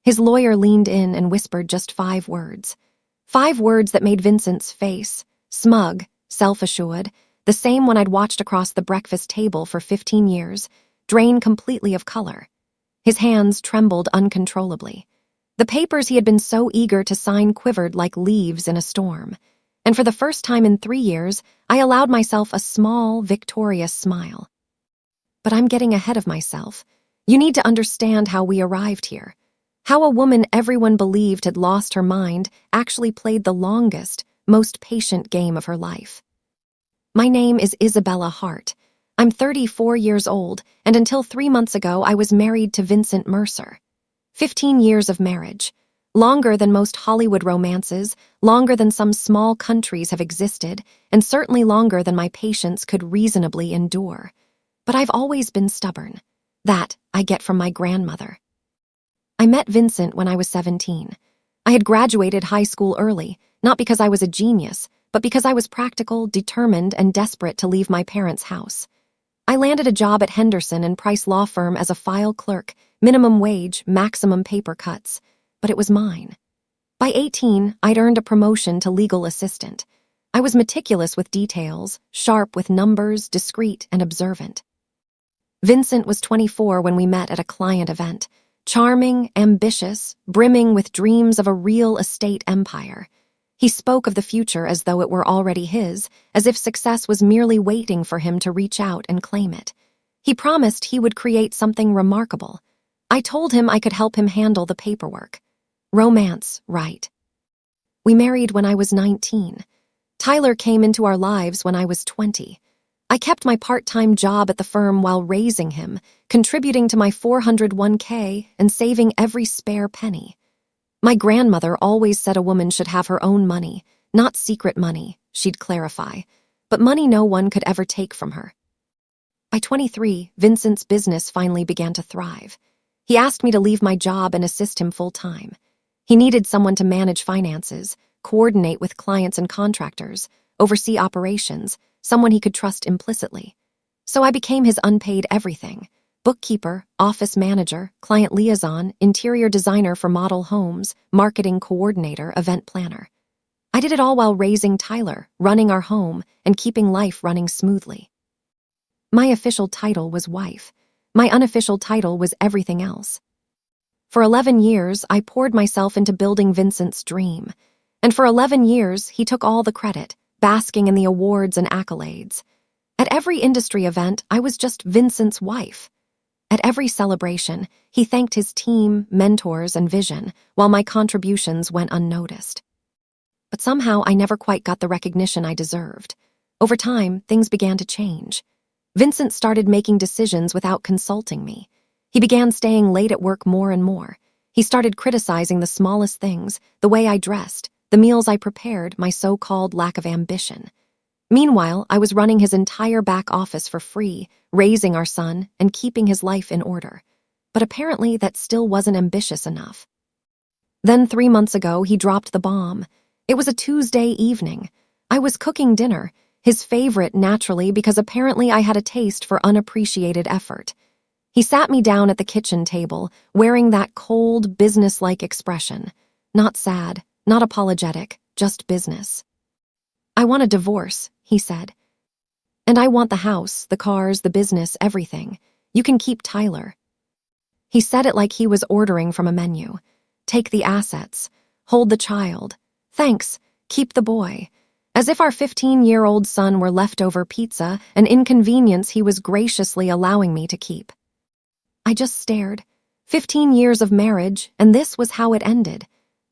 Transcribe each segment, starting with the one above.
His lawyer leaned in and whispered just 5 words. 5 words that made Vincent's face, smug, self-assured, the same one I'd watched across the breakfast table for 15 years, drain completely of color. His hands trembled uncontrollably. The papers he had been so eager to sign quivered like leaves in a storm. And for the first time in 3 years, I allowed myself a small, victorious smile. But I'm getting ahead of myself. You need to understand how we arrived here. How a woman everyone believed had lost her mind actually played the longest, most patient game of her life. My name is Isabella Hart. I'm 34 years old, and until 3 months ago I was married to Vincent Mercer. 15 years of marriage. Longer than most Hollywood romances, longer than some small countries have existed, and certainly longer than my patience could reasonably endure. But I've always been stubborn. That I get from my grandmother. I met Vincent when I was 17. I had graduated high school early, not because I was a genius, but because I was practical, determined, and desperate to leave my parents' house. I landed a job at Henderson and Price law firm as a file clerk, minimum wage, maximum paper cuts, but it was mine. By 18, I'd earned a promotion to legal assistant. I was meticulous with details, sharp with numbers, discreet and observant. Vincent was 24 when we met at a client event, charming, ambitious, brimming with dreams of a real estate empire. He spoke of the future as though it were already his, as if success was merely waiting for him to reach out and claim it. He promised he would create something remarkable. I told him I could help him handle the paperwork. Romance, right. We married when I was 19. Tyler came into our lives when I was 20. I kept my part-time job at the firm while raising him, contributing to my 401k and saving every spare penny. My grandmother always said a woman should have her own money, not secret money, she'd clarify, but money no one could ever take from her. By 23, Vincent's business finally began to thrive. He asked me to leave my job and assist him full-time. He needed someone to manage finances, coordinate with clients and contractors, oversee operations, someone he could trust implicitly. So I became his unpaid everything: bookkeeper, office manager, client liaison, interior designer for model homes, marketing coordinator, event planner. I did it all while raising Tyler, running our home, and keeping life running smoothly. My official title was wife. My unofficial title was everything else. For 11 years, I poured myself into building Vincent's dream. And for 11 years, he took all the credit, basking in the awards and accolades. At every industry event, I was just Vincent's wife. At every celebration, he thanked his team, mentors, and vision, while my contributions went unnoticed. But somehow I never quite got the recognition I deserved. Over time, things began to change. Vincent started making decisions without consulting me. He began staying late at work more and more. He started criticizing the smallest things, the way I dressed, the meals I prepared, my so-called lack of ambition. Meanwhile, I was running his entire back office for free, raising our son, and keeping his life in order. But apparently that still wasn't ambitious enough. Then 3 months ago, he dropped the bomb. It was a Tuesday evening. I was cooking dinner, his favorite naturally because apparently I had a taste for unappreciated effort. He sat me down at the kitchen table, wearing that cold, business-like expression. Not sad, not apologetic, just business. "I want a divorce," he said. "And I want the house, the cars, the business, everything. You can keep Tyler." He said it like he was ordering from a menu. "Take the assets. Hold the child. Thanks. Keep the boy." As if our 15-year-old son were leftover pizza, an inconvenience he was graciously allowing me to keep. I just stared. 15 years of marriage, and this was how it ended.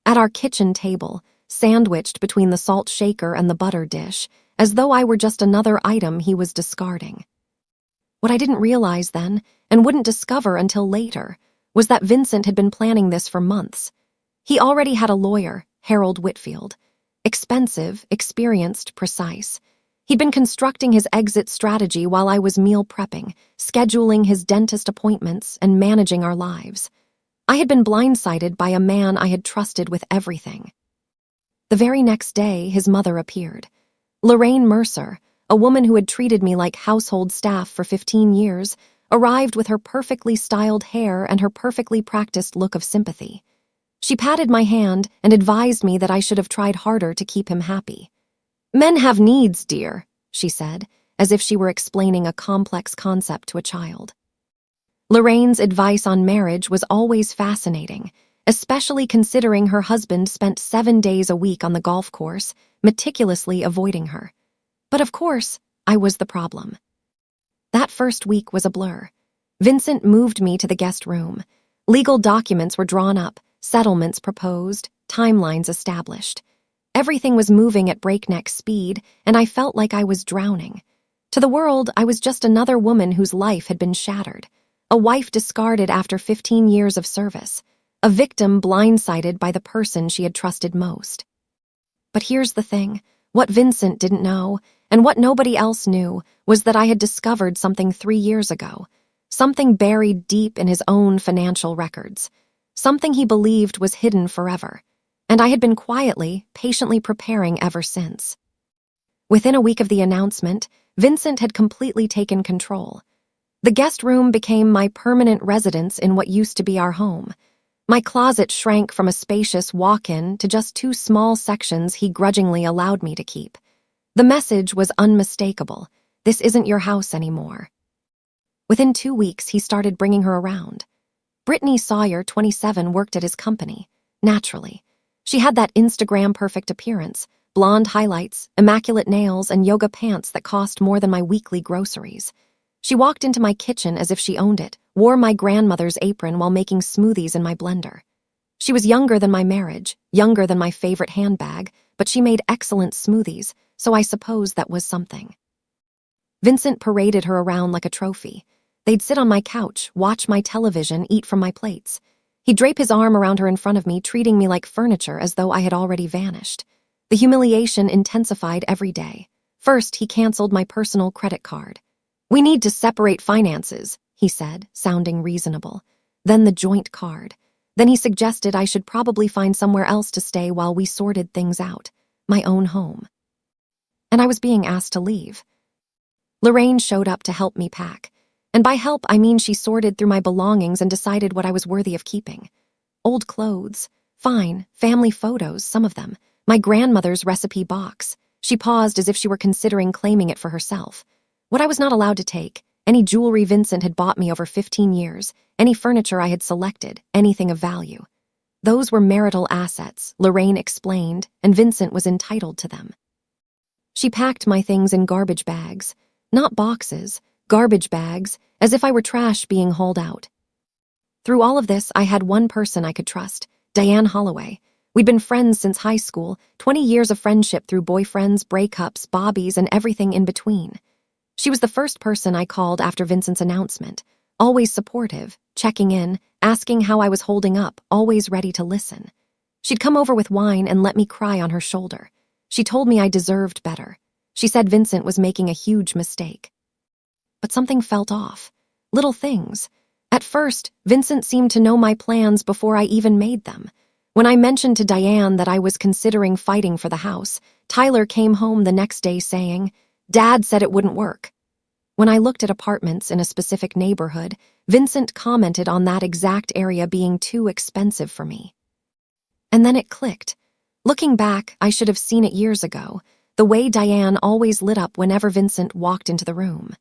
At our kitchen table, sandwiched between the salt shaker and the butter dish, as though I were just another item he was discarding. What I didn't realize then, and wouldn't discover until later, was that Vincent had been planning this for months. He already had a lawyer, Harold Whitfield. Expensive, experienced, precise. He'd been constructing his exit strategy while I was meal prepping, scheduling his dentist appointments, and managing our lives. I had been blindsided by a man I had trusted with everything. The very next day, his mother appeared. Lorraine Mercer, a woman who had treated me like household staff for 15 years, arrived with her perfectly styled hair and her perfectly practiced look of sympathy. She patted my hand and advised me that I should have tried harder to keep him happy. "Men have needs, dear," she said, as if she were explaining a complex concept to a child. Lorraine's advice on marriage was always fascinating, especially considering her husband spent 7 days a week on the golf course, meticulously avoiding her. But of course, I was the problem. That first week was a blur. Vincent moved me to the guest room. Legal documents were drawn up, settlements proposed, timelines established. Everything was moving at breakneck speed, and I felt like I was drowning. To the world, I was just another woman whose life had been shattered, a wife discarded after 15 years of service, a victim blindsided by the person she had trusted most. But here's the thing. What Vincent didn't know, and what nobody else knew, was that I had discovered something 3 years ago, something buried deep in his own financial records, something he believed was hidden forever, and I had been quietly, patiently preparing ever since. Within a week of the announcement, Vincent had completely taken control. The guest room became my permanent residence in what used to be our home. My closet shrank from a spacious walk-in to just 2 small sections he grudgingly allowed me to keep. The message was unmistakable. This isn't your house anymore. Within 2 weeks, he started bringing her around. Brittany Sawyer, 27, worked at his company. Naturally. She had that Instagram-perfect appearance, blonde highlights, immaculate nails, and yoga pants that cost more than my weekly groceries. She walked into my kitchen as if she owned it, wore my grandmother's apron while making smoothies in my blender. She was younger than my marriage, younger than my favorite handbag, but she made excellent smoothies, so I suppose that was something. Vincent paraded her around like a trophy. They'd sit on my couch, watch my television, eat from my plates. He'd drape his arm around her in front of me, treating me like furniture as though I had already vanished. The humiliation intensified every day. First, he canceled my personal credit card. "We need to separate finances," he said, sounding reasonable. Then the joint card. Then he suggested I should probably find somewhere else to stay while we sorted things out. My own home. And I was being asked to leave. Lorraine showed up to help me pack. And by help, I mean she sorted through my belongings and decided what I was worthy of keeping. Old clothes. Fine. Family photos, some of them. My grandmother's recipe box. She paused as if she were considering claiming it for herself. What I was not allowed to take. Any jewelry Vincent had bought me over 15 years. Any furniture I had selected. Anything of value. Those were marital assets, Lorraine explained, and Vincent was entitled to them. She packed my things in garbage bags. Not boxes. Garbage bags, as if I were trash being hauled out. Through all of this, I had one person I could trust, Diane Holloway. We'd been friends since high school, 20 years of friendship through boyfriends, breakups, bobbies, and everything in between. She was the first person I called after Vincent's announcement, always supportive, checking in, asking how I was holding up, always ready to listen. She'd come over with wine and let me cry on her shoulder. She told me I deserved better. She said Vincent was making a huge mistake. But something felt off. Little things. At first, Vincent seemed to know my plans before I even made them. When I mentioned to Diane that I was considering fighting for the house, Tyler came home the next day saying, "Dad said it wouldn't work." When I looked at apartments in a specific neighborhood, Vincent commented on that exact area being too expensive for me. And then it clicked. Looking back, I should have seen it years ago, the way Diane always lit up whenever Vincent walked into the room.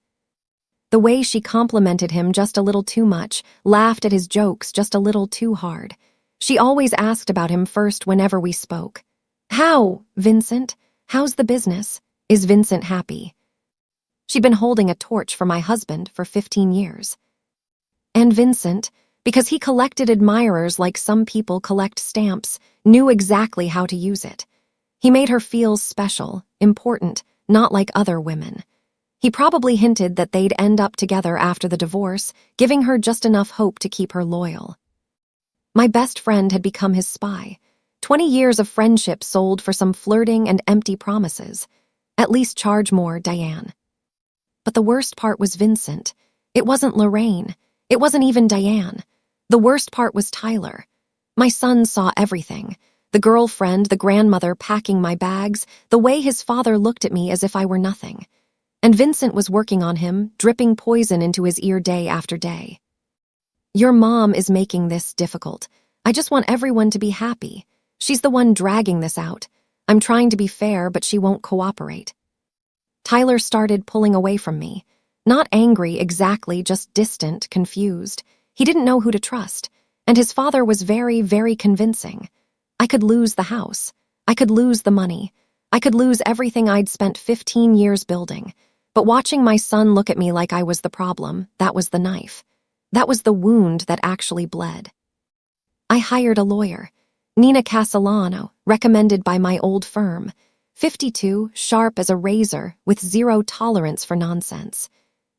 The way she complimented him just a little too much, laughed at his jokes just a little too hard. She always asked about him first whenever we spoke. "How, Vincent? How's the business? Is Vincent happy?" She'd been holding a torch for my husband for 15 years. And Vincent, because he collected admirers like some people collect stamps, knew exactly how to use it. He made her feel special, important, not like other women. He probably hinted that they'd end up together after the divorce, giving her just enough hope to keep her loyal. My best friend had become his spy. 20 years of friendship sold for some flirting and empty promises. At least charge more, Diane. But the worst part was Vincent. It wasn't Lorraine. It wasn't even Diane. The worst part was Tyler. My son saw everything. The girlfriend, the grandmother packing my bags, the way his father looked at me as if I were nothing. And Vincent was working on him, dripping poison into his ear day after day. "Your mom is making this difficult. I just want everyone to be happy. She's the one dragging this out. I'm trying to be fair, but she won't cooperate. Tyler started pulling away from me. Not angry exactly, just distant, confused. He didn't know who to trust, and his father was very, very convincing. I could lose the house. I could lose the money. I could lose everything I'd spent 15 years building. But watching my son look at me like I was the problem, that was the knife. That was the wound that actually bled. I hired a lawyer, Nina Castellano, recommended by my old firm. 52, sharp as a razor, with zero tolerance for nonsense.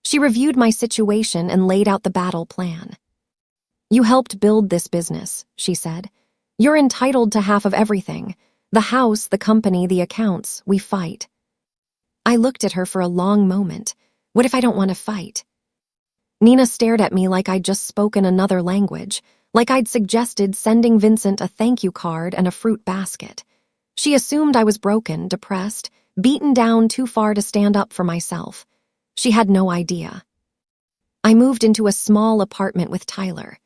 She reviewed my situation and laid out the battle plan. You helped build this business, she said. You're entitled to half of everything. The house, the company, the accounts, we fight. I looked at her for a long moment. What if I don't want to fight? Nina stared at me like I'd just spoken another language, like I'd suggested sending Vincent a thank you card and a fruit basket. She assumed I was broken, depressed, beaten down too far to stand up for myself. She had no idea. I moved into a small apartment with Tyler.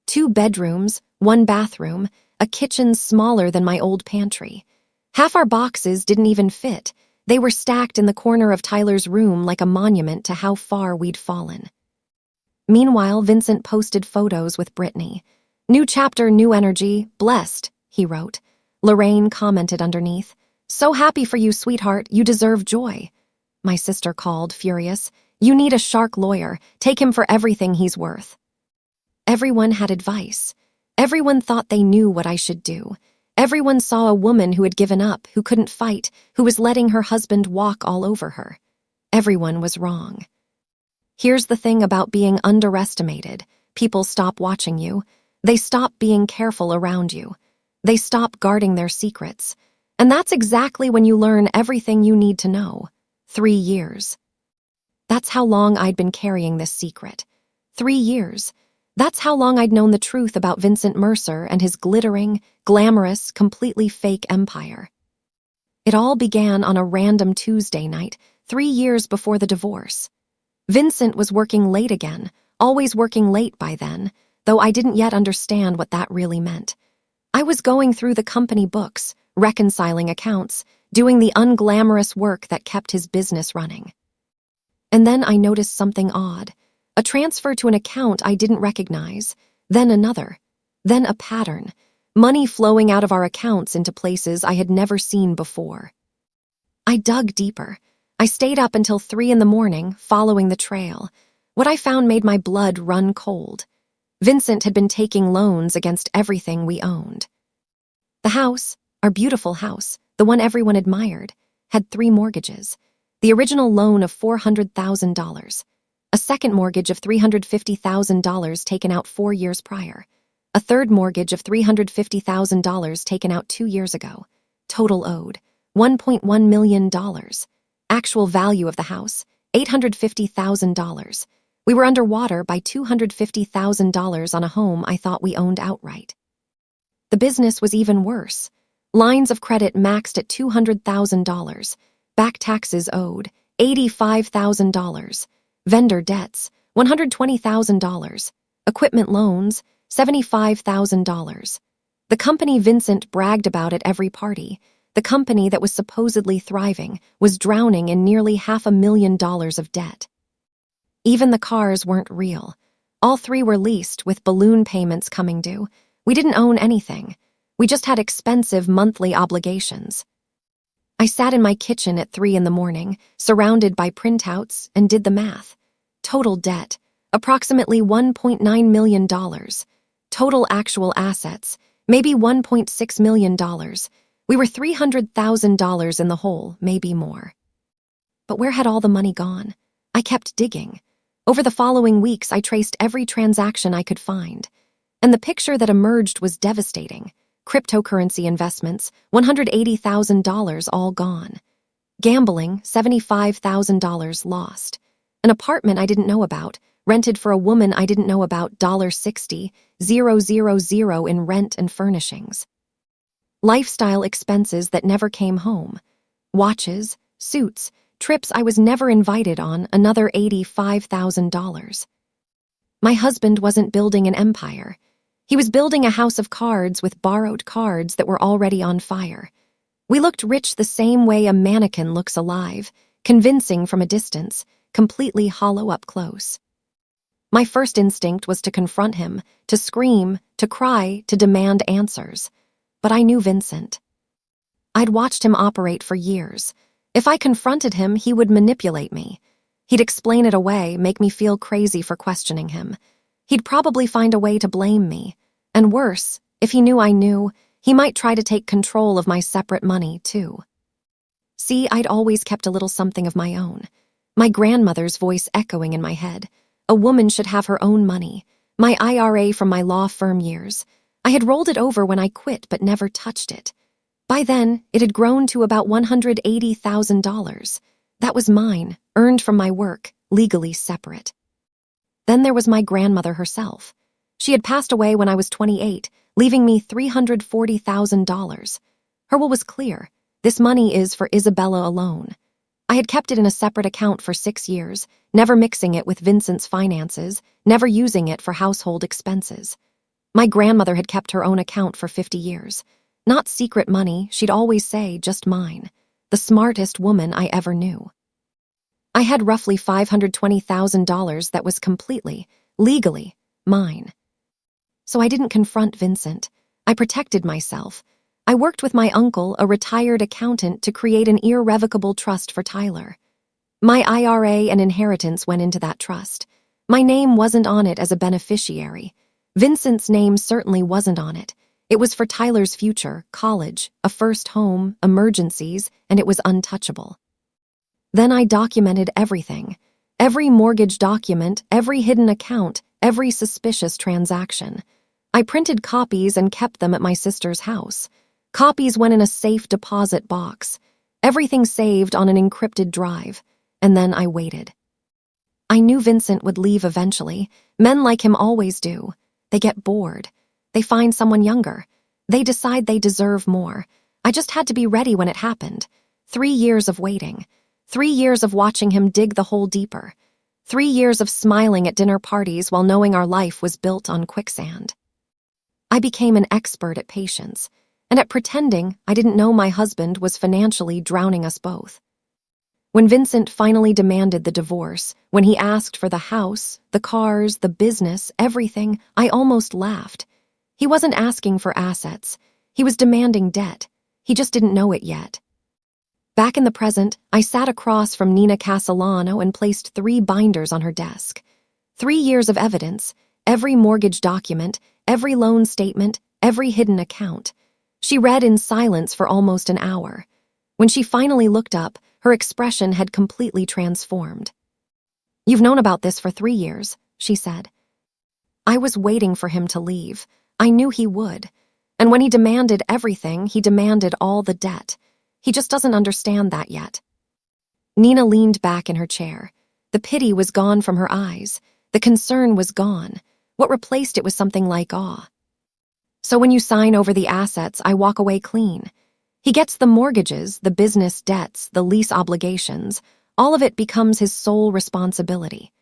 2 bedrooms, 1 bathroom, a kitchen smaller than my old pantry. Half our boxes didn't even fit. They were stacked in the corner of Tyler's room like a monument to how far we'd fallen. Meanwhile, Vincent posted photos with Brittany. New chapter, new energy, blessed, he wrote. Lorraine commented underneath. So happy for you, sweetheart, you deserve joy. My sister called, furious. You need a shark lawyer. Take him for everything he's worth. Everyone had advice. Everyone thought they knew what I should do. Everyone saw a woman who had given up, who couldn't fight, who was letting her husband walk all over her. Everyone was wrong. Here's the thing about being underestimated. People stop watching you. They stop being careful around you. They stop guarding their secrets. And that's exactly when you learn everything you need to know. 3 years. That's how long I'd been carrying this secret. 3 years. That's how long I'd known the truth about Vincent Mercer and his glittering, glamorous, completely fake empire. It all began on a random Tuesday night, 3 years before the divorce. Vincent was working late again, always working late by then, though I didn't yet understand what that really meant. I was going through the company books, reconciling accounts, doing the unglamorous work that kept his business running. And then I noticed something odd. A transfer to an account I didn't recognize, then another, then a pattern, money flowing out of our accounts into places I had never seen before. I dug deeper. I stayed up until 3 in the morning, following the trail. What I found made my blood run cold. Vincent had been taking loans against everything we owned. The house, our beautiful house, the one everyone admired, had 3 mortgages. The original loan of $400,000. A second mortgage of $350,000 taken out 4 years prior. A third mortgage of $350,000 taken out 2 years ago. Total owed, $1.1 million. Actual value of the house, $850,000. We were underwater by $250,000 on a home I thought we owned outright. The business was even worse. Lines of credit maxed at $200,000. Back taxes owed, $85,000. Vendor debts, $120,000. Equipment loans, $75,000. The company Vincent bragged about at every party, the company that was supposedly thriving, was drowning in nearly $500,000 of debt. Even the cars weren't real. All 3 were leased, with balloon payments coming due. We didn't own anything. We just had expensive monthly obligations. I sat in my kitchen at 3 in the morning, surrounded by printouts, and did the math. Total debt, approximately $1.9 million. Total actual assets, maybe $1.6 million. We were $300,000 in the hole, maybe more. But where had all the money gone? I kept digging. Over the following weeks, I traced every transaction I could find. And the picture that emerged was devastating. Cryptocurrency investments, $180,000 all gone. Gambling, $75,000 lost. An apartment I didn't know about, rented for a woman I didn't know about, $60,000 in rent and furnishings. Lifestyle expenses that never came home. Watches, suits, trips I was never invited on, another $85,000. My husband wasn't building an empire. He was building a house of cards with borrowed cards that were already on fire. We looked rich the same way a mannequin looks alive, convincing from a distance, completely hollow up close. My first instinct was to confront him, to scream, to cry, to demand answers. But I knew Vincent. I'd watched him operate for years. If I confronted him, he would manipulate me. He'd explain it away, make me feel crazy for questioning him. He'd probably find a way to blame me. And worse, if he knew I knew, he might try to take control of my separate money, too. See, I'd always kept a little something of my own. My grandmother's voice echoing in my head. A woman should have her own money. My IRA from my law firm years. I had rolled it over when I quit but never touched it. By then, it had grown to about $180,000. That was mine, earned from my work, legally separate. Then there was my grandmother herself. She had passed away when I was 28, leaving me $340,000. Her will was clear. This money is for Isabella alone. I had kept it in a separate account for 6 years, never mixing it with Vincent's finances, never using it for household expenses. My grandmother had kept her own account for 50 years. Not secret money, she'd always say, just mine. The smartest woman I ever knew. I had roughly $520,000 that was completely, legally, mine. So I didn't confront Vincent. I protected myself. I worked with my uncle, a retired accountant, to create an irrevocable trust for Tyler. My IRA and inheritance went into that trust. My name wasn't on it as a beneficiary. Vincent's name certainly wasn't on it. It was for Tyler's future, college, a first home, emergencies, and it was untouchable. Then I documented everything. Every mortgage document, every hidden account, every suspicious transaction. I printed copies and kept them at my sister's house. Copies went in a safe deposit box. Everything saved on an encrypted drive. And then I waited. I knew Vincent would leave eventually. Men like him always do. They get bored. They find someone younger. They decide they deserve more. I just had to be ready when it happened. 3 years of waiting. 3 years of watching him dig the hole deeper. 3 years of smiling at dinner parties while knowing our life was built on quicksand. I became an expert at patience, and at pretending I didn't know my husband was financially drowning us both. When Vincent finally demanded the divorce, when he asked for the house, the cars, the business, everything, I almost laughed. He wasn't asking for assets. He was demanding debt. He just didn't know it yet. Back in the present, I sat across from Nina Castellano and placed 3 binders on her desk. 3 years of evidence, every mortgage document, every loan statement, every hidden account. She read in silence for almost an hour. When she finally looked up, her expression had completely transformed. "You've known about this for 3 years," she said. I was waiting for him to leave. I knew he would. And when he demanded everything, he demanded all the debt. He just doesn't understand that yet. Nina leaned back in her chair. The pity was gone from her eyes. The concern was gone. What replaced it was something like awe. "So when you sign over the assets, I walk away clean. He gets the mortgages, the business debts, the lease obligations. All of it becomes his sole responsibility.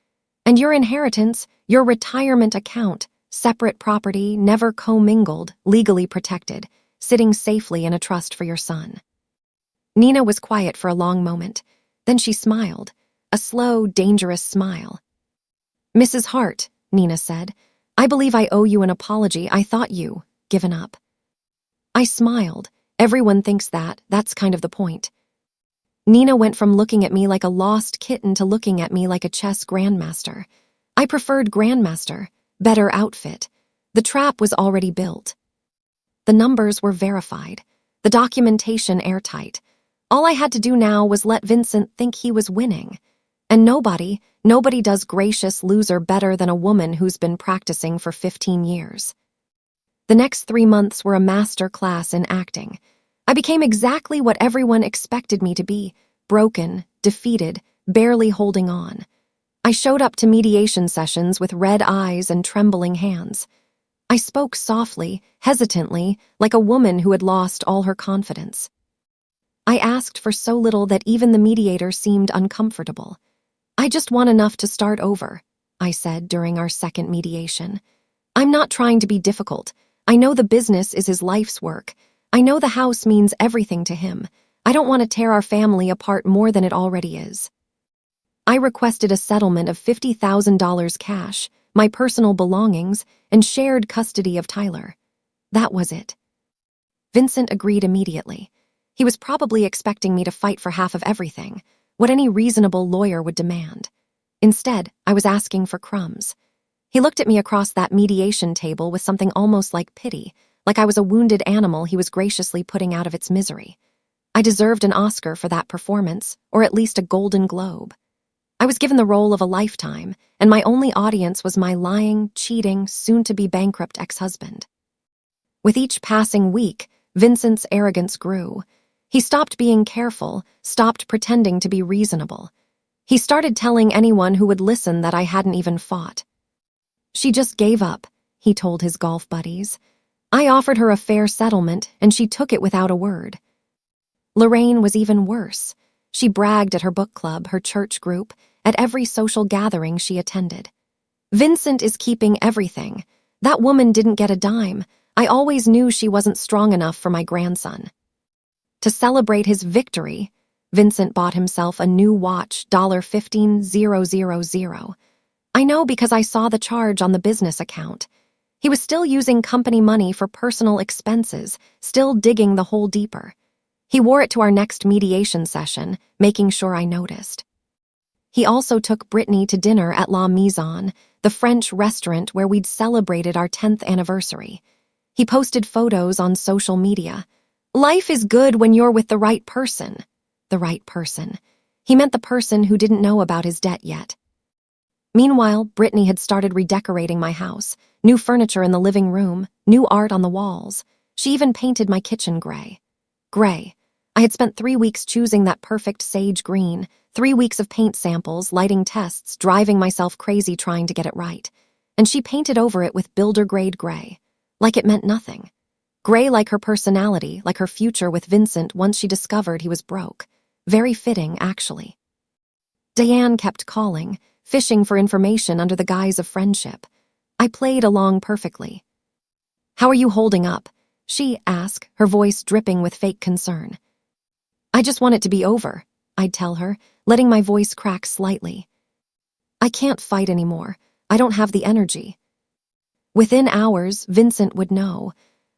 And your inheritance, your retirement account, separate property, never commingled, legally protected, sitting safely in a trust for your son." Nina was quiet for a long moment. Then she smiled, a slow, dangerous smile. "Mrs. Hart," Nina said, "I believe I owe you an apology. I thought you given up." I smiled. Everyone thinks that. That's kind of the point. Nina went from looking at me like a lost kitten to looking at me like a chess grandmaster. I preferred grandmaster, better outfit. The trap was already built. The numbers were verified. The documentation airtight. All I had to do now was let Vincent think he was winning. And nobody does gracious loser better than a woman who's been practicing for 15 years. The next 3 months were a master class in acting. I became exactly what everyone expected me to be, broken, defeated, barely holding on. I showed up to mediation sessions with red eyes and trembling hands. I spoke softly, hesitantly, like a woman who had lost all her confidence. I asked for so little that even the mediator seemed uncomfortable. "I just want enough to start over," I said during our second mediation. I'm not trying to be difficult. I know the business is his life's work. I know the house means everything to him. I don't want to tear our family apart more than it already is. I requested a settlement of $50,000 cash, my personal belongings, and shared custody of Tyler. That was it. Vincent agreed immediately. He was probably expecting me to fight for half of everything, what any reasonable lawyer would demand. Instead, I was asking for crumbs. He looked at me across that mediation table with something almost like pity, like I was a wounded animal he was graciously putting out of its misery. I deserved an Oscar for that performance, or at least a Golden Globe. I was given the role of a lifetime, and my only audience was my lying, cheating, soon-to-be bankrupt ex-husband. With each passing week, Vincent's arrogance grew. He stopped being careful, stopped pretending to be reasonable. He started telling anyone who would listen that I hadn't even fought. She just gave up, he told his golf buddies. I offered her a fair settlement, and she took it without a word. Lorraine was even worse. She bragged at her book club, her church group, at every social gathering she attended. Vincent is keeping everything. That woman didn't get a dime. I always knew she wasn't strong enough for my grandson. To celebrate his victory, Vincent bought himself a new watch, $15,000. I know because I saw the charge on the business account. He was still using company money for personal expenses, still digging the hole deeper. He wore it to our next mediation session, making sure I noticed. He also took Brittany to dinner at La Maison, the French restaurant where we'd celebrated our 10th anniversary. He posted photos on social media. Life is good when you're with the right person. The right person. He meant the person who didn't know about his debt yet. Meanwhile, Brittany had started redecorating my house. New furniture in the living room, new art on the walls. She even painted my kitchen gray. Gray. I had spent 3 weeks choosing that perfect sage green, 3 weeks of paint samples, lighting tests, driving myself crazy trying to get it right. And she painted over it with builder-grade gray. Like it meant nothing. Gray like her personality, like her future with Vincent once she discovered he was broke. Very fitting, actually. Diane kept calling, fishing for information under the guise of friendship. I played along perfectly. "How are you holding up?" she asked, her voice dripping with fake concern. "I just want it to be over," I'd tell her, letting my voice crack slightly. "I can't fight anymore. I don't have the energy." Within hours, Vincent would know.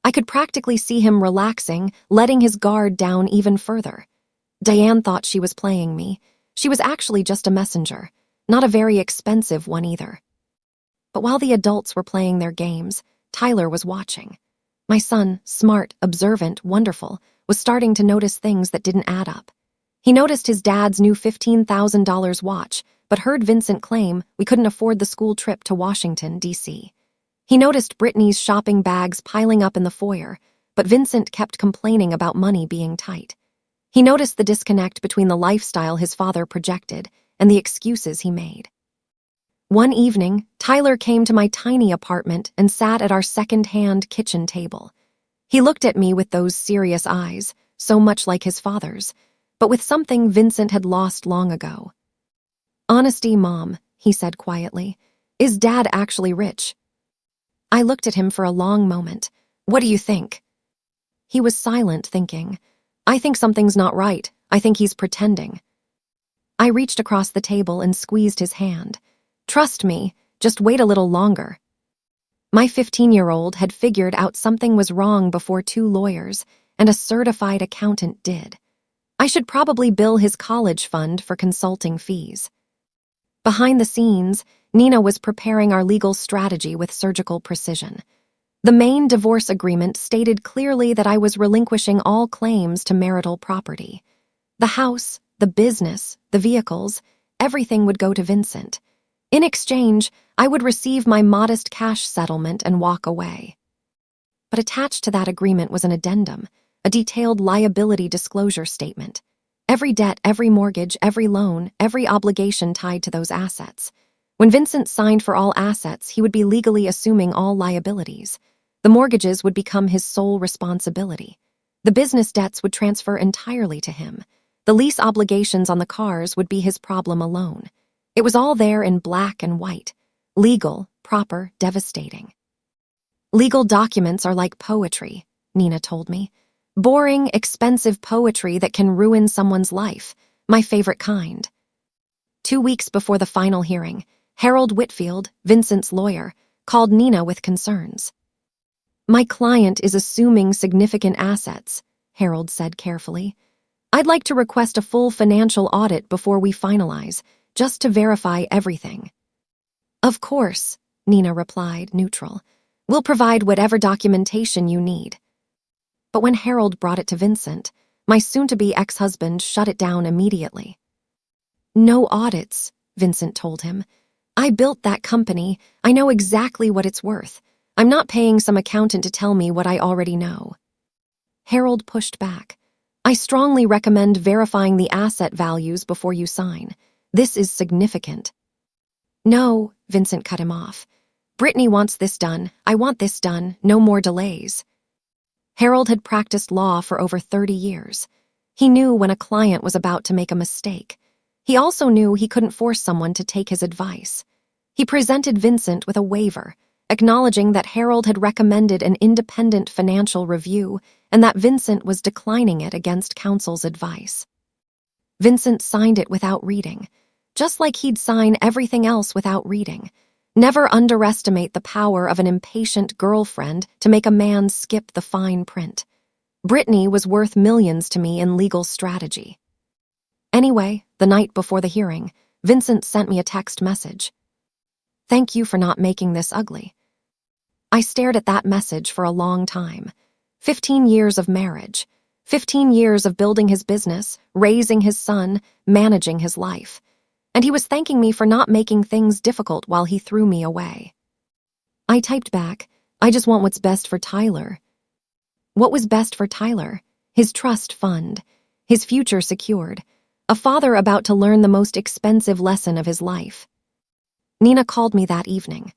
I could practically see him relaxing, letting his guard down even further. Diane thought she was playing me. She was actually just a messenger, not a very expensive one either. But while the adults were playing their games, Tyler was watching. My son, smart, observant, wonderful, was starting to notice things that didn't add up. He noticed his dad's new $15,000 watch, but heard Vincent claim we couldn't afford the school trip to Washington, D.C. He noticed Brittany's shopping bags piling up in the foyer, but Vincent kept complaining about money being tight. He noticed the disconnect between the lifestyle his father projected and the excuses he made. One evening, Tyler came to my tiny apartment and sat at our second-hand kitchen table. He looked at me with those serious eyes, so much like his father's, but with something Vincent had lost long ago. "Honesty, Mom," he said quietly. "Is Dad actually rich?" I looked at him for a long moment. "What do you think?" He was silent, thinking. "I think something's not right. I think he's pretending." I reached across the table and squeezed his hand. "Trust me, just wait a little longer." My 15-year-old had figured out something was wrong before 2 lawyers and a certified accountant did. I should probably bill his college fund for consulting fees. Behind the scenes, Nina was preparing our legal strategy with surgical precision. The main divorce agreement stated clearly that I was relinquishing all claims to marital property. The house, the business, the vehicles, everything would go to Vincent. In exchange, I would receive my modest cash settlement and walk away. But attached to that agreement was an addendum, a detailed liability disclosure statement. Every debt, every mortgage, every loan, every obligation tied to those assets. When Vincent signed for all assets, he would be legally assuming all liabilities. The mortgages would become his sole responsibility. The business debts would transfer entirely to him. The lease obligations on the cars would be his problem alone. It was all there in black and white. Legal, proper, devastating. Legal documents are like poetry, Nina told me. Boring, expensive poetry that can ruin someone's life. My favorite kind. 2 weeks before the final hearing, Harold Whitfield, Vincent's lawyer, called Nina with concerns. My client is assuming significant assets, Harold said carefully. I'd like to request a full financial audit before we finalize, just to verify everything. Of course, Nina replied, neutral. We'll provide whatever documentation you need. But when Harold brought it to Vincent, my soon-to-be ex-husband shut it down immediately. No audits, Vincent told him. I built that company. I know exactly what it's worth. I'm not paying some accountant to tell me what I already know. Harold pushed back. I strongly recommend verifying the asset values before you sign. This is significant. No, Vincent cut him off. Brittany wants this done. I want this done. No more delays. Harold had practiced law for over 30 years. He knew when a client was about to make a mistake. He also knew he couldn't force someone to take his advice. He presented Vincent with a waiver, acknowledging that Harold had recommended an independent financial review and that Vincent was declining it against counsel's advice. Vincent signed it without reading, just like he'd sign everything else without reading. Never underestimate the power of an impatient girlfriend to make a man skip the fine print. Brittany was worth millions to me in legal strategy. Anyway, the night before the hearing, Vincent sent me a text message. Thank you for not making this ugly. I stared at that message for a long time. 15 years of marriage, 15 years of building his business, raising his son, managing his life. And he was thanking me for not making things difficult while he threw me away. I typed back, I just want what's best for Tyler. What was best for Tyler? His trust fund, his future secured, a father about to learn the most expensive lesson of his life. Nina called me that evening.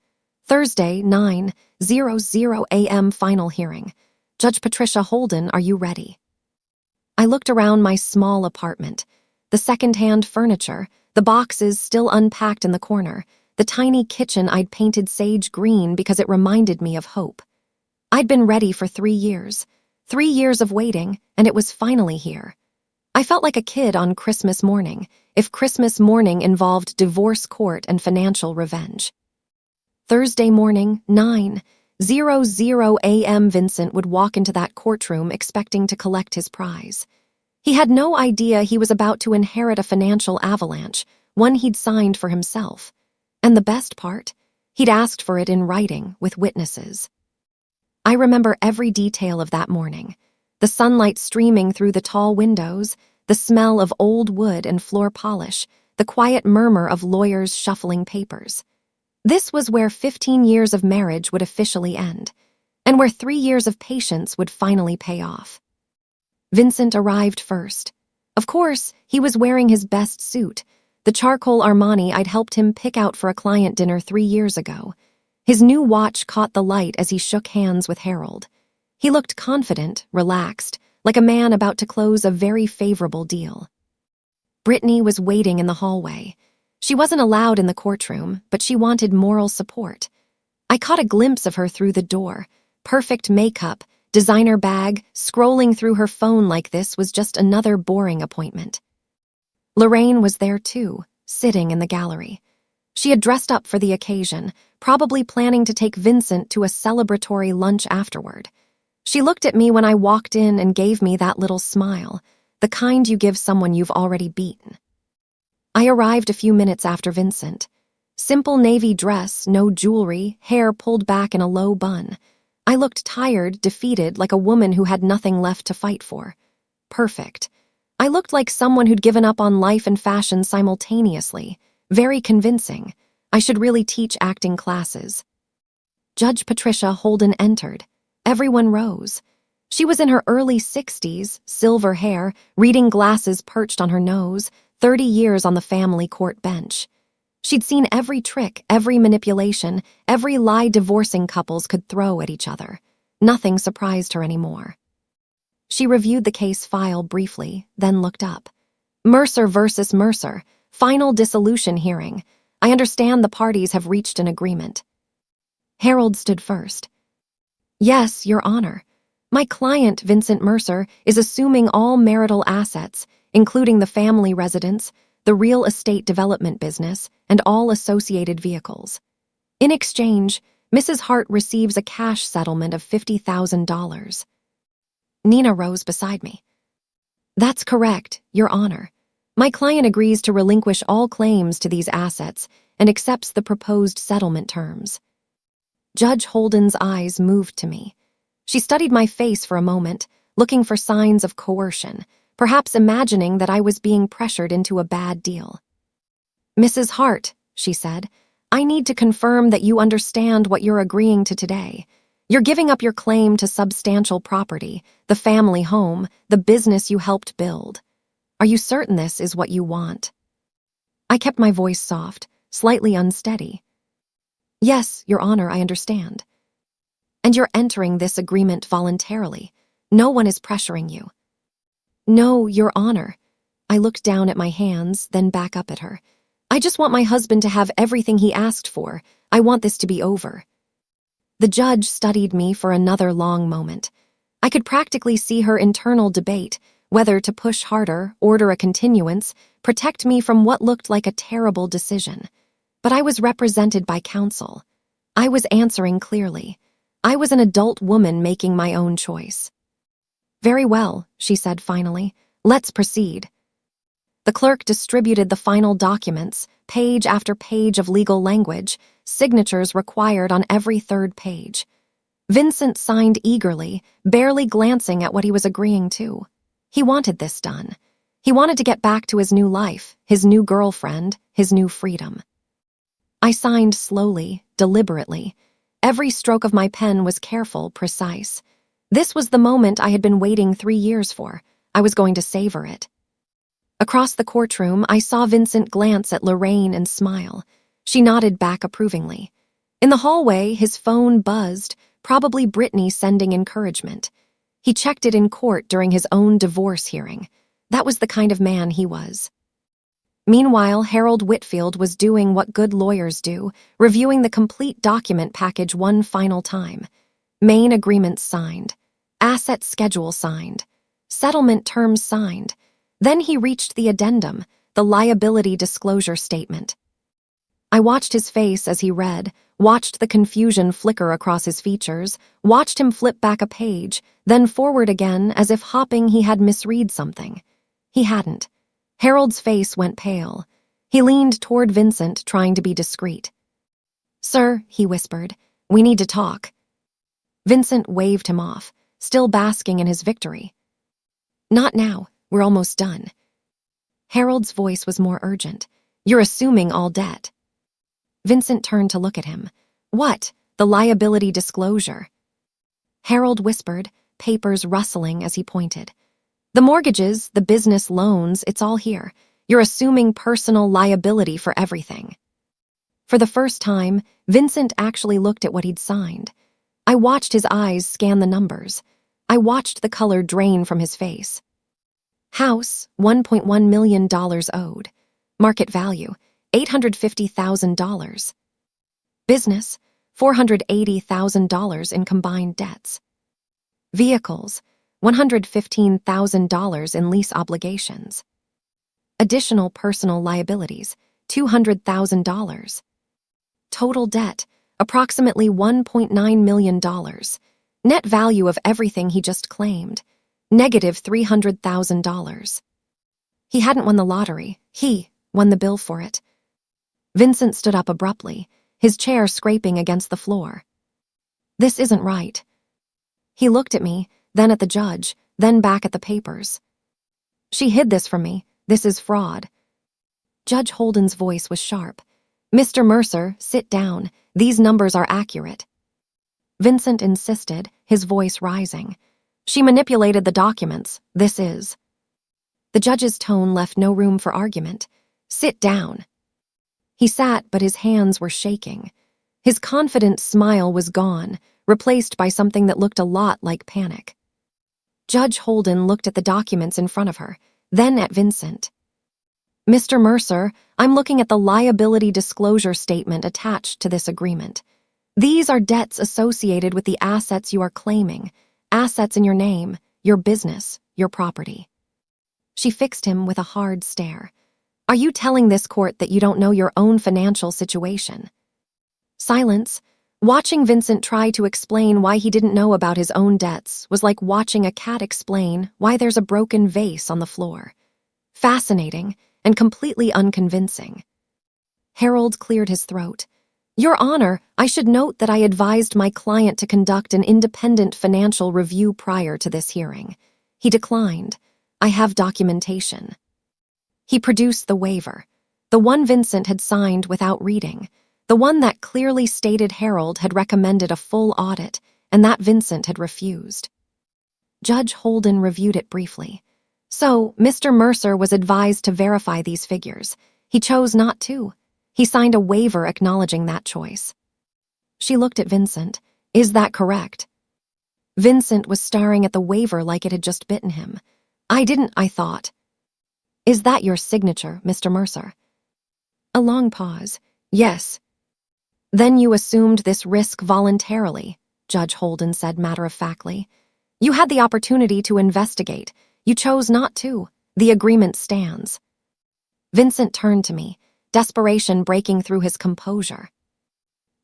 Thursday, 9:00 a.m. final hearing. Judge Patricia Holden, are you ready? I looked around my small apartment. The second-hand furniture, the boxes still unpacked in the corner, the tiny kitchen I'd painted sage green because it reminded me of hope. I'd been ready for 3 years. 3 years of waiting, and it was finally here. I felt like a kid on Christmas morning, if Christmas morning involved divorce court and financial revenge. Thursday morning, 9:00 a.m. Vincent would walk into that courtroom expecting to collect his prize. He had no idea he was about to inherit a financial avalanche, one he'd signed for himself. And the best part? He'd asked for it in writing, with witnesses. I remember every detail of that morning. The sunlight streaming through the tall windows, the smell of old wood and floor polish, the quiet murmur of lawyers shuffling papers. This was where 15 years of marriage would officially end, and where 3 years of patience would finally pay off. Vincent arrived first. Of course, he was wearing his best suit, the charcoal Armani I'd helped him pick out for a client dinner 3 years ago. His new watch caught the light as he shook hands with Harold. He looked confident, relaxed, like a man about to close a very favorable deal. Brittany was waiting in the hallway. She wasn't allowed in the courtroom, but she wanted moral support. I caught a glimpse of her through the door. Perfect makeup, designer bag, scrolling through her phone like this was just another boring appointment. Lorraine was there too, sitting in the gallery. She had dressed up for the occasion, probably planning to take Vincent to a celebratory lunch afterward. She looked at me when I walked in and gave me that little smile, the kind you give someone you've already beaten. I arrived a few minutes after Vincent. Simple navy dress, no jewelry, hair pulled back in a low bun. I looked tired, defeated, like a woman who had nothing left to fight for. Perfect. I looked like someone who'd given up on life and fashion simultaneously. Very convincing. I should really teach acting classes. Judge Patricia Holden entered. Everyone rose. She was in her early 60s, silver hair, reading glasses perched on her nose, 30 years on the family court bench. She'd seen every trick, every manipulation, every lie divorcing couples could throw at each other. Nothing surprised her anymore. She reviewed the case file briefly, then looked up. Mercer versus Mercer, final dissolution hearing. I understand the parties have reached an agreement. Harold stood first. Yes, Your Honor. My client, Vincent Mercer, is assuming all marital assets, including the family residence, the real estate development business, and all associated vehicles. In exchange, Mrs. Hart receives a cash settlement of $50,000. Nina rose beside me. That's correct, Your Honor. My client agrees to relinquish all claims to these assets and accepts the proposed settlement terms. Judge Holden's eyes moved to me. She studied my face for a moment, looking for signs of coercion, perhaps imagining that I was being pressured into a bad deal. Mrs. Hart, she said, I need to confirm that you understand what you're agreeing to today. You're giving up your claim to substantial property, the family home, the business you helped build. Are you certain this is what you want? I kept my voice soft, slightly unsteady. Yes, Your Honor, I understand. And you're entering this agreement voluntarily. No one is pressuring you. No, Your Honor. I looked down at my hands, then back up at her. I just want my husband to have everything he asked for. I want this to be over. The judge studied me for another long moment. I could practically see her internal debate, whether to push harder, order a continuance, protect me from what looked like a terrible decision. But I was represented by counsel. I was answering clearly. I was an adult woman making my own choice. Very well, she said finally. Let's proceed. The clerk distributed the final documents, page after page of legal language, signatures required on every third page. Vincent signed eagerly, barely glancing at what he was agreeing to. He wanted this done. He wanted to get back to his new life, his new girlfriend, his new freedom. I signed slowly, deliberately. Every stroke of my pen was careful, precise. This was the moment I had been waiting 3 years for. I was going to savor it. Across the courtroom, I saw Vincent glance at Lorraine and smile. She nodded back approvingly. In the hallway, his phone buzzed, probably Brittany sending encouragement. He checked it in court during his own divorce hearing. That was the kind of man he was. Meanwhile, Harold Whitfield was doing what good lawyers do, reviewing the complete document package one final time. Main agreements signed. Asset schedule signed. Settlement terms signed. Then he reached the addendum, the liability disclosure statement. I watched his face as he read, watched the confusion flicker across his features, watched him flip back a page, then forward again as if hoping he had misread something. He hadn't. Harold's face went pale. He leaned toward Vincent, trying to be discreet. Sir, he whispered, we need to talk. Vincent waved him off, still basking in his victory. Not now, we're almost done. Harold's voice was more urgent. You're assuming all debt. Vincent turned to look at him. What? The liability disclosure. Harold whispered, papers rustling as he pointed. The mortgages, the business loans, it's all here. You're assuming personal liability for everything. For the first time, Vincent actually looked at what he'd signed. I watched his eyes scan the numbers. I watched the color drain from his face. House, $1.1 million owed. Market value, $850,000. Business, $480,000 in combined debts. Vehicles, $115,000 in lease obligations. Additional personal liabilities, $200,000. Total debt, approximately $1.9 million. Net value of everything he just claimed, negative $300,000. He hadn't won the lottery. He won the bill for it. Vincent stood up abruptly, his chair scraping against the floor. This isn't right. He looked at me, then at the judge, then back at the papers. She hid this from me. This is fraud. Judge Holden's voice was sharp. Mr. Mercer, sit down. These numbers are accurate. Vincent insisted, his voice rising. She manipulated the documents. This is. The judge's tone left no room for argument. Sit down. He sat, but his hands were shaking. His confident smile was gone, replaced by something that looked a lot like panic. Judge Holden looked at the documents in front of her, then at Vincent. Mr. Mercer, I'm looking at the liability disclosure statement attached to this agreement. These are debts associated with the assets you are claiming, assets in your name, your business, your property. She fixed him with a hard stare. Are you telling this court that you don't know your own financial situation? Silence. Watching Vincent try to explain why he didn't know about his own debts was like watching a cat explain why there's a broken vase on the floor. Fascinating and completely unconvincing. Harold cleared his throat. Your Honor, I should note that I advised my client to conduct an independent financial review prior to this hearing. He declined. I have documentation. He produced the waiver, the one Vincent had signed without reading, the one that clearly stated Harold had recommended a full audit and that Vincent had refused. Judge Holden reviewed it briefly. So, Mr. Mercer was advised to verify these figures. He chose not to. He signed a waiver acknowledging that choice. She looked at Vincent. Is that correct? Vincent was staring at the waiver like it had just bitten him. I thought. Is that your signature, Mr. Mercer? A long pause. Yes. Then you assumed this risk voluntarily, Judge Holden said matter-of-factly. You had the opportunity to investigate. You chose not to. The agreement stands. Vincent turned to me, desperation breaking through his composure.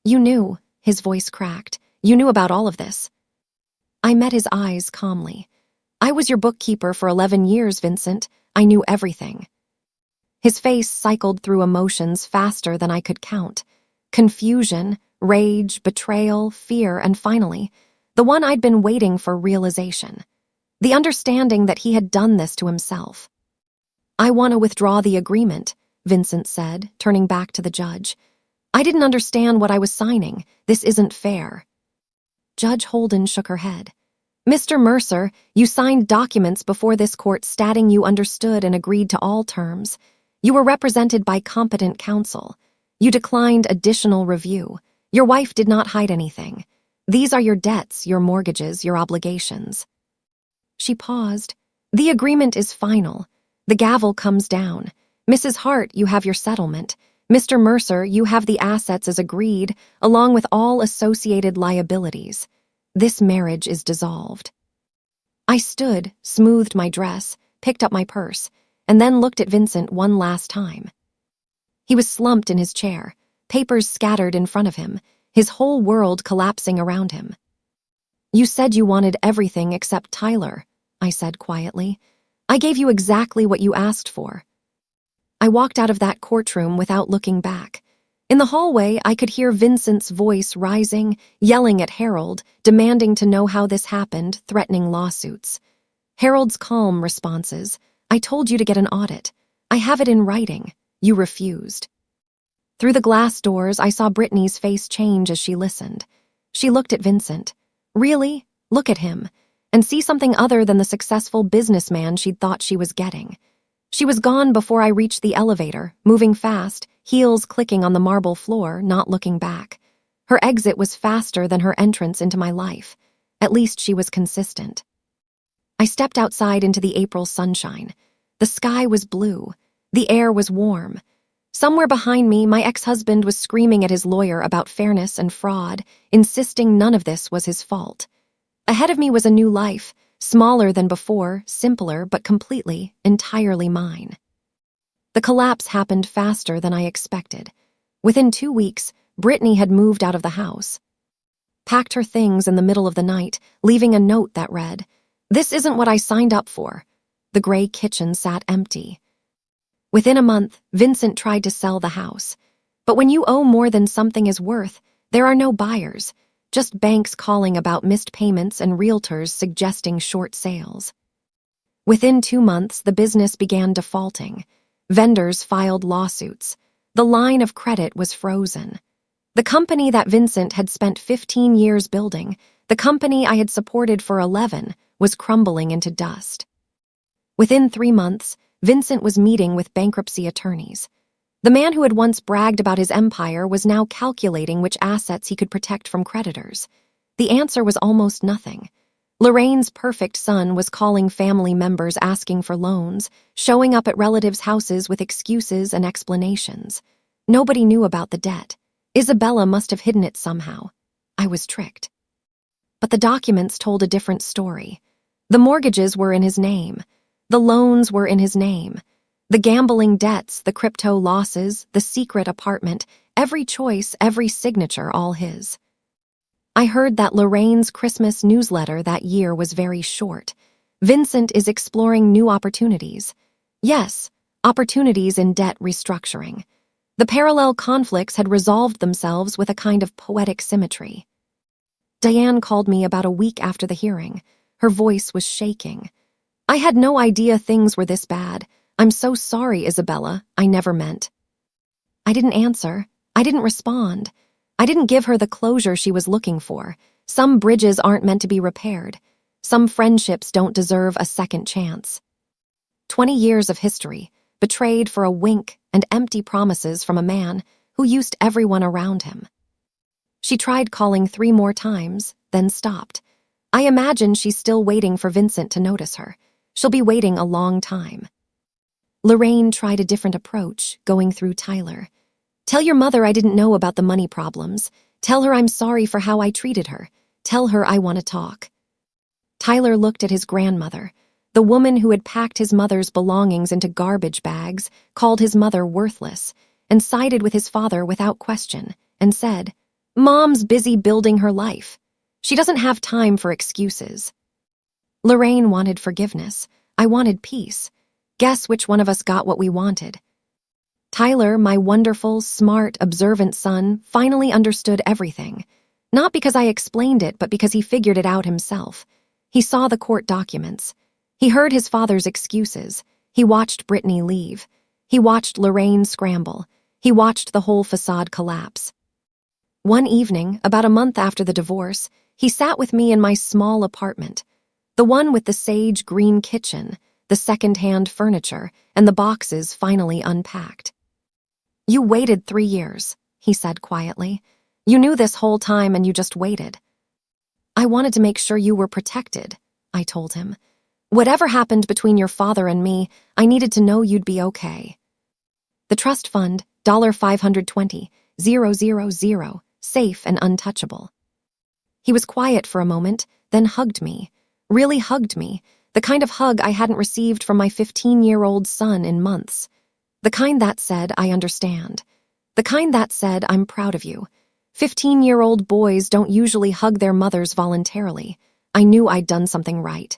You knew, his voice cracked. You knew about all of this. I met his eyes calmly. I was your bookkeeper for 11 years, Vincent. I knew everything. His face cycled through emotions faster than I could count. Confusion, rage, betrayal, fear, and finally, the one I'd been waiting for realization. The understanding that he had done this to himself. I want to withdraw the agreement, Vincent said, turning back to the judge. I didn't understand what I was signing. This isn't fair. Judge Holden shook her head. Mr. Mercer, you signed documents before this court stating you understood and agreed to all terms. You were represented by competent counsel. You declined additional review. Your wife did not hide anything. These are your debts, your mortgages, your obligations. She paused. The agreement is final. The gavel comes down. Mrs. Hart, you have your settlement. Mr. Mercer, you have the assets as agreed, along with all associated liabilities. This marriage is dissolved. I stood, smoothed my dress, picked up my purse, and then looked at Vincent one last time. He was slumped in his chair, papers scattered in front of him, his whole world collapsing around him. You said you wanted everything except Tyler, I said quietly. I gave you exactly what you asked for. I walked out of that courtroom without looking back. In the hallway, I could hear Vincent's voice rising, yelling at Harold, demanding to know how this happened, threatening lawsuits. Harold's calm responses. I told you to get an audit. I have it in writing. You refused. Through the glass doors, I saw Brittany's face change as she listened. She looked at Vincent. Really? Look at him. And see something other than the successful businessman she'd thought she was getting. She was gone before I reached the elevator, moving fast, heels clicking on the marble floor, not looking back. Her exit was faster than her entrance into my life. At least she was consistent. I stepped outside into the April sunshine. The sky was blue. The air was warm. Somewhere behind me, my ex-husband was screaming at his lawyer about fairness and fraud, insisting none of this was his fault. Ahead of me was a new life, smaller than before, simpler, but completely, entirely mine. The collapse happened faster than I expected. Within 2 weeks, Brittany had moved out of the house. Packed her things in the middle of the night, leaving a note that read, "This isn't what I signed up for." The gray kitchen sat empty. Within a month, Vincent tried to sell the house. But when you owe more than something is worth, there are no buyers, just banks calling about missed payments and realtors suggesting short sales. Within 2 months, the business began defaulting. Vendors filed lawsuits. The line of credit was frozen. The company that Vincent had spent 15 years building, the company I had supported for 11, was crumbling into dust. Within 3 months, Vincent was meeting with bankruptcy attorneys. The man who had once bragged about his empire was now calculating which assets he could protect from creditors. The answer was almost nothing. Lorraine's perfect son was calling family members asking for loans, showing up at relatives' houses with excuses and explanations. Nobody knew about the debt. Isabella must have hidden it somehow. I was tricked. But the documents told a different story. The mortgages were in his name. The loans were in his name. The gambling debts, the crypto losses, the secret apartment, every choice, every signature, all his. I heard that Lorraine's Christmas newsletter that year was very short. Vincent is exploring new opportunities. Yes, opportunities in debt restructuring. The parallel conflicts had resolved themselves with a kind of poetic symmetry. Diane called me about a week after the hearing. Her voice was shaking. I had no idea things were this bad. I'm so sorry, Isabella. I never meant. I didn't answer. I didn't respond. I didn't give her the closure she was looking for. Some bridges aren't meant to be repaired. Some friendships don't deserve a second chance. 20 years of history, betrayed for a wink and empty promises from a man who used everyone around him. She tried calling 3 more times, then stopped. I imagine she's still waiting for Vincent to notice her. She'll be waiting a long time. Lorraine tried a different approach, going through Tyler. Tell your mother I didn't know about the money problems. Tell her I'm sorry for how I treated her. Tell her I want to talk. Tyler looked at his grandmother, the woman who had packed his mother's belongings into garbage bags, called his mother worthless, and sided with his father without question, and said, Mom's busy building her life. She doesn't have time for excuses. Lorraine wanted forgiveness. I wanted peace. Guess which one of us got what we wanted? Tyler, my wonderful, smart, observant son, finally understood everything. Not because I explained it, but because he figured it out himself. He saw the court documents. He heard his father's excuses. He watched Brittany leave. He watched Lorraine scramble. He watched the whole facade collapse. One evening, about a month after the divorce, he sat with me in my small apartment. The one with the sage green kitchen, the second-hand furniture, and the boxes finally unpacked. You waited 3 years, he said quietly. You knew this whole time and you just waited. I wanted to make sure you were protected, I told him. Whatever happened between your father and me, I needed to know you'd be okay. The trust fund, $520,000, safe and untouchable. He was quiet for a moment, then hugged me. Really hugged me, the kind of hug I hadn't received from my 15-year-old son in months. The kind that said, I understand. The kind that said, I'm proud of you. 15-year-old boys don't usually hug their mothers voluntarily. I knew I'd done something right.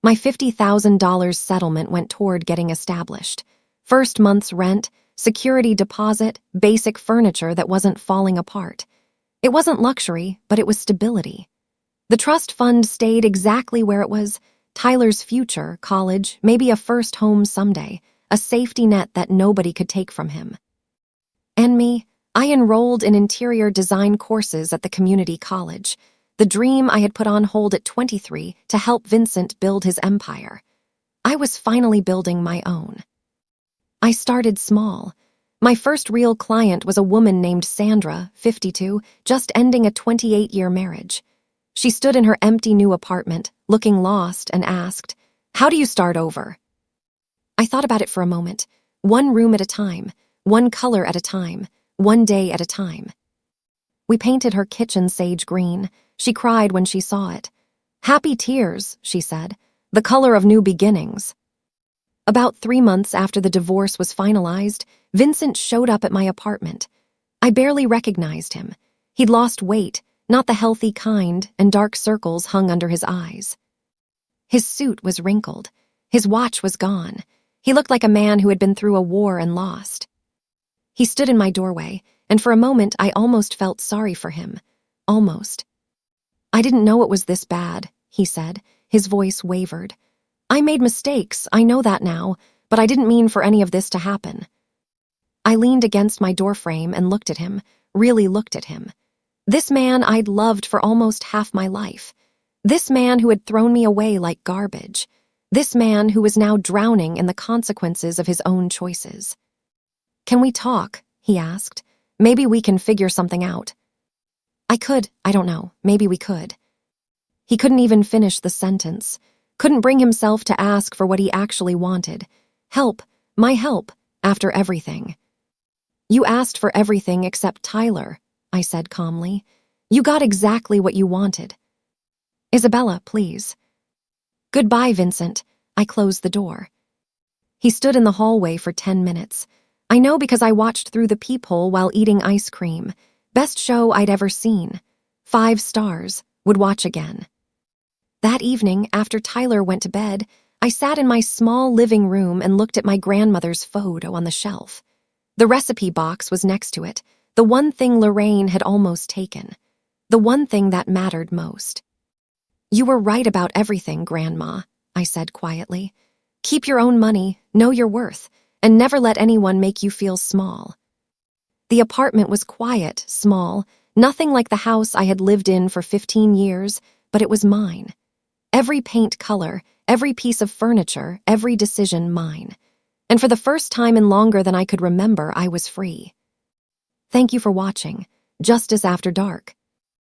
My $50,000 settlement went toward getting established. First month's rent, security deposit, basic furniture that wasn't falling apart. It wasn't luxury, but it was stability. The trust fund stayed exactly where it was. Tyler's future, college, maybe a first home someday, a safety net that nobody could take from him. And me, I enrolled in interior design courses at the community college, the dream I had put on hold at 23 to help Vincent build his empire. I was finally building my own. I started small. My first real client was a woman named Sandra, 52, just ending a 28-year marriage. She stood in her empty new apartment, looking lost, and asked, How do you start over? I thought about it for a moment, one room at a time, one color at a time, one day at a time. We painted her kitchen sage green. She cried when she saw it. Happy tears, she said, the color of new beginnings. About 3 months after the divorce was finalized, Vincent showed up at my apartment. I barely recognized him. He'd lost weight, not the healthy kind, and dark circles hung under his eyes. His suit was wrinkled. His watch was gone. He looked like a man who had been through a war and lost. He stood in my doorway, and for a moment I almost felt sorry for him. Almost. I didn't know it was this bad, he said. His voice wavered. I made mistakes, I know that now, but I didn't mean for any of this to happen. I leaned against my doorframe and looked at him, really looked at him. This man I'd loved for almost half my life. This man who had thrown me away like garbage. This man who was now drowning in the consequences of his own choices. Can we talk? He asked. Maybe we can figure something out. I don't know, maybe we could. He couldn't even finish the sentence. Couldn't bring himself to ask for what he actually wanted. Help, my help, after everything. You asked for everything except Tyler, I said calmly. You got exactly what you wanted. Isabella, please. Goodbye, Vincent. I closed the door. He stood in the hallway for 10 minutes. I know because I watched through the peephole while eating ice cream. Best show I'd ever seen. 5 stars. Would watch again. That evening, after Tyler went to bed, I sat in my small living room and looked at my grandmother's photo on the shelf. The recipe box was next to it, the one thing Lorraine had almost taken. The one thing that mattered most. You were right about everything, Grandma, I said quietly. Keep your own money, know your worth, and never let anyone make you feel small. The apartment was quiet, small, nothing like the house I had lived in for 15 years, but it was mine. Every paint color, every piece of furniture, every decision mine. And for the first time in longer than I could remember, I was free. Thank you for watching. Justice After Dark.